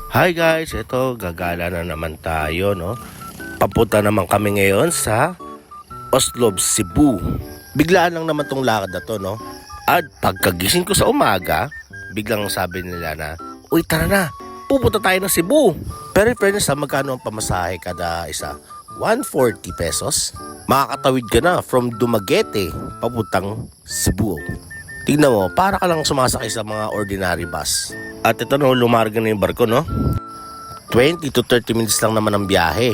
Hi guys, ito gagala na naman tayo, no? Papunta naman kami ngayon sa Oslob, Cebu. Biglaan lang naman tong lakad na to, no? At pagkagising ko sa umaga, biglang sabi nila na, "Uy, tara na, pupunta tayo ng Cebu." Pero in fairness, magkano ang pamasahe kada isa? 140 pesos. Makakatawid ka na from Dumaguete papuntang Cebu. Tignan mo, para ka lang sumasakay sa mga ordinary bus. At ito no, lumarga na yung barko, no? 20 to 30 minutes lang naman ang biyahe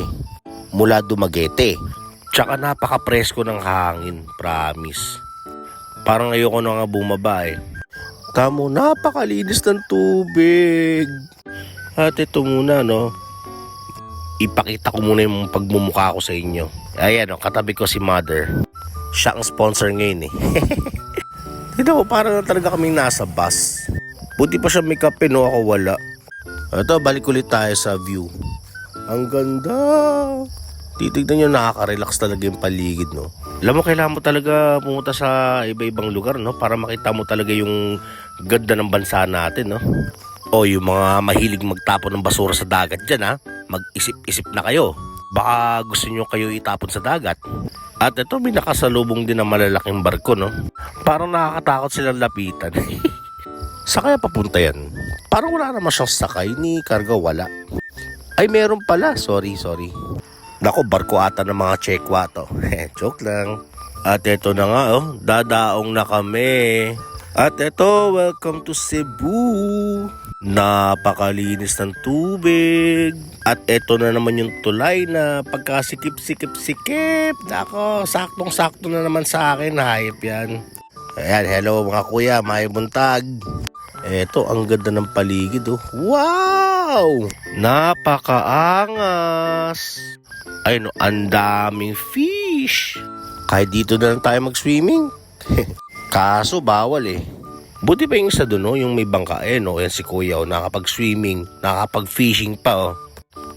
mula Dumaguete. Tsaka napaka-presko ng hangin, promise. Parang ayoko na nga bumaba eh. Tamo, napakalinis ng tubig. At ito muna, no? Ipakita ko muna yung pagmumukha ko sa inyo. Ayan, no, katabi ko si Mother. Siya ang sponsor ngayon eh. Ito, parang talaga kaming nasa bus. Buti pa siya may kape, no? Ako wala. Ito, balik ulit tayo sa view. Ang ganda. Titignan nyo, nakaka-relax talaga yung paligid, no? Alam mo, kailangan mo talaga pumunta sa iba-ibang lugar, no? Para makita mo talaga yung ganda ng bansa natin, no? O, yung mga mahilig magtapon ng basura sa dagat dyan, ha? Mag-isip-isip na kayo. Baka gusto nyo kayo itapon sa dagat. At ito, may nakasalubong din ng malalaking barko, no? Parang nakakatakot silang lapitan. Sa kaya papunta yan? Parang wala naman siyang sakay ni karga, wala. Ay, meron pala. Sorry. Nako, barko ata ng mga Chekwa to. Joke lang. At ito na nga, oh. Dadaong na kami. At ito, welcome to Cebu. Napakalinis ng tubig. At ito na naman yung tulay na pagkasikip-sikip-sikip. Nako, saktong-sakto na naman sa akin. Hayop yan. Ayan, hello mga kuya, may buntag. Eto, ang ganda ng paligid, oh. Wow! Napakaangas. Ay no, ang daming fish. Kahit dito na lang tayo mag-swimming. Kaso bawal eh. Buti pa yung isa doon, no? Yung may bangka, no? Yan si kuya, oh, nakapag-swimming, nakapag-fishing pa, oh.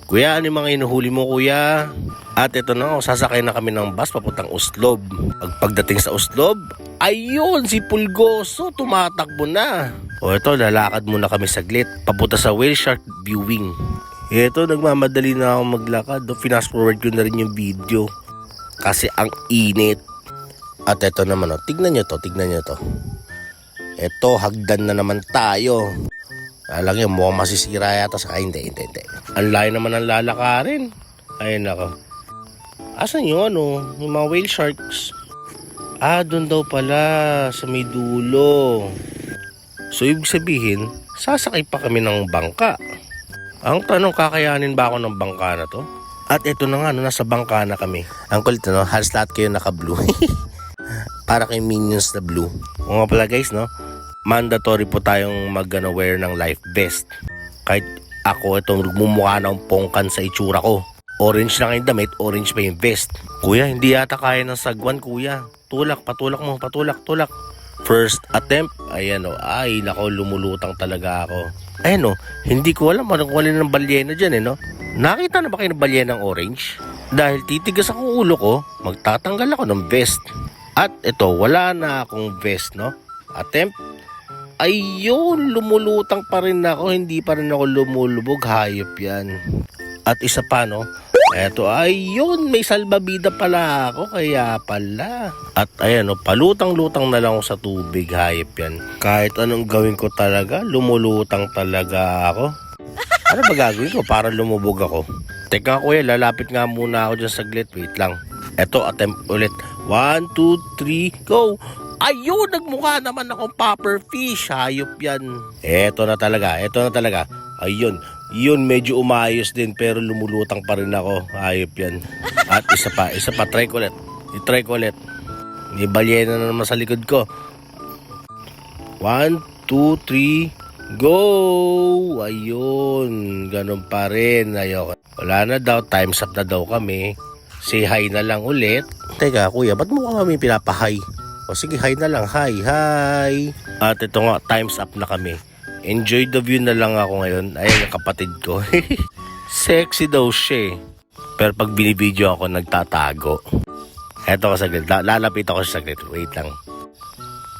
Kuya, ano yung mga inuhuli mo, kuya? At ito na, oh, sasakay na kami ng bus papuntang Oslob. Pagdating sa Oslob, ayun, si Pulgoso, tumatakbo na. O ito, lalakad muna kami saglit, papunta sa whale shark viewing. Ito, nagmamadali na ako maglakad. Fast forward ko na rin yung video. Kasi ang init. At ito naman, oh, tignan nyo to. Ito, hagdan na naman tayo. Alam nyo, mukhang masisira yata sa... Ay, hindi. Ang layo naman ang lalakarin. Ayun ako. Asan yung yung mga whale sharks? Doon daw pala, sa may dulo. So, ibig sabihin, sasakay pa kami ng bangka. Ang tanong, kakayanin ba ako ng bangka na to? At ito na nga, nasa bangka na kami. Ang kulit, halos lahat kayo naka-blue. Para kay Minions na blue. O nga pala guys, mandatory po tayong wear ng life vest. Kahit ako, itong mumukha ng pongkan sa itsura ko. Orange lang yung damit, orange pa yung vest. Kuya, hindi yata kaya ng sagwan, kuya. Patulak mo. First attempt, ayan ay nako, lumulutang talaga ako. Ayan hindi ko alam anong kulay ng balyena dyan Nakita na ba kayo ng balyena ng orange? Dahil titigas akong ulo ko, magtatanggal ako ng vest. At ito, wala na akong vest, Attempt. Ayun, lumulutang pa rin ako, hindi pa rin ako lumulubog, hayop yan. At isa pa, eto, ayun, may salbabida pala ako, kaya pala. At ayan, palutang-lutang na lang ako sa tubig, hayop yan. Kahit anong gawin ko talaga, lumulutang talaga ako. Ano ba gagawin ko para lumubog ako? Teka kuya, lalapit nga muna ako dyan saglit, wait lang. Eto, attempt ulit. 1, 2, 3, go! Ayun, nagmukha naman akong popper fish, hayop yan. Eto na talaga. Ayun. Yun, medyo umayos din pero lumulutang pa rin ako. Hayop yan. At isa pa. Try ko ulit. May balyena na naman sa likod ko. 1, 2, 3, go! Ayun, ganun pa rin. Ayoko. Wala na daw, time's up na daw kami. Say hi na lang ulit. Teka, kuya, ba't mo kami pinapahay? O sige, hi na lang. Hi. At ito nga, time's up na kami. Enjoy the view na lang ako ngayon. Ayan yung kapatid ko. Sexy daw siya. Pero pag binibideo ako, nagtatago. Eto ko saglit. Lalapit ako sa saglit. Wait lang.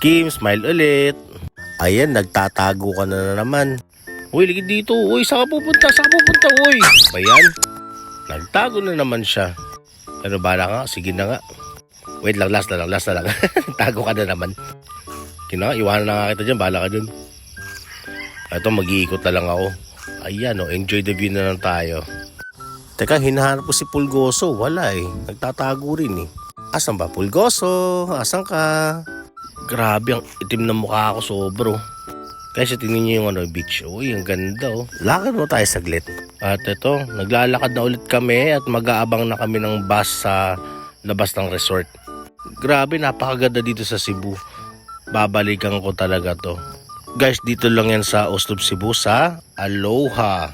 Kim, smile ulit. Ayan, nagtatago ka na naman. Uy, ligid dito. Uy, saan ka pupunta? Saan ka pupunta? Uy. Bayan. Nagtago na naman siya. Ano, bala ka? Sige na nga. Wait lang, last na lang. Tago ka na naman. Iwanan na nga kita dyan. Bala ka dyan. Ito, mag-iikot na lang ako. Ayan, enjoy the view na lang tayo. Teka, hinahanap ko si Pulgoso. Wala eh. Nagtatago rin eh. Asan ba Pulgoso? Asan ka? Grabe, ang itim na mukha ako sobro. Kaya tingnan niyo yung beach. Uy, ang ganda oh. Lakad mo tayo saglit. At ito, naglalakad na ulit kami at mag-aabang na kami ng bus sa labas ng resort. Grabe, napakaganda dito sa Cebu. Babalikan ko talaga to. Guys, dito lang yan sa Oslob, Cebu sa Aloha.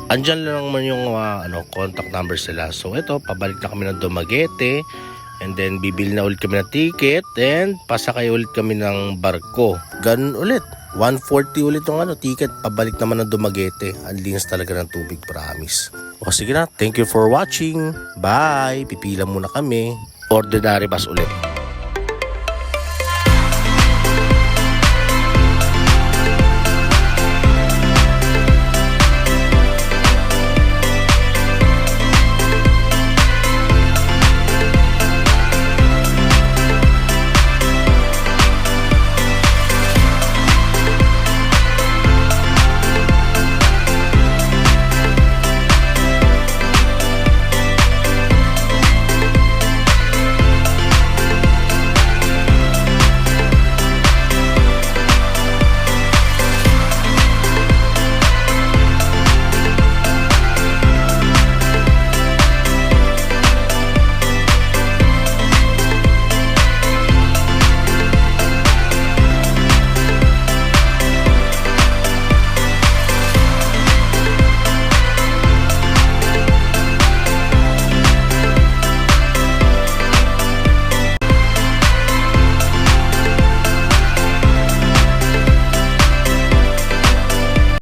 Andyan lang naman yung contact number sila. So ito, pabalik na kami ng Dumaguete. And then bibili na ulit kami ng ticket. And pasakay ulit kami ng barko. Ganun ulit. 140 ulit yung ticket. Pabalik naman ng Dumaguete. Ang linis talaga ng tubig, promise. O sige na, thank you for watching. Bye! Pipila muna kami. Ordinary bus ulit.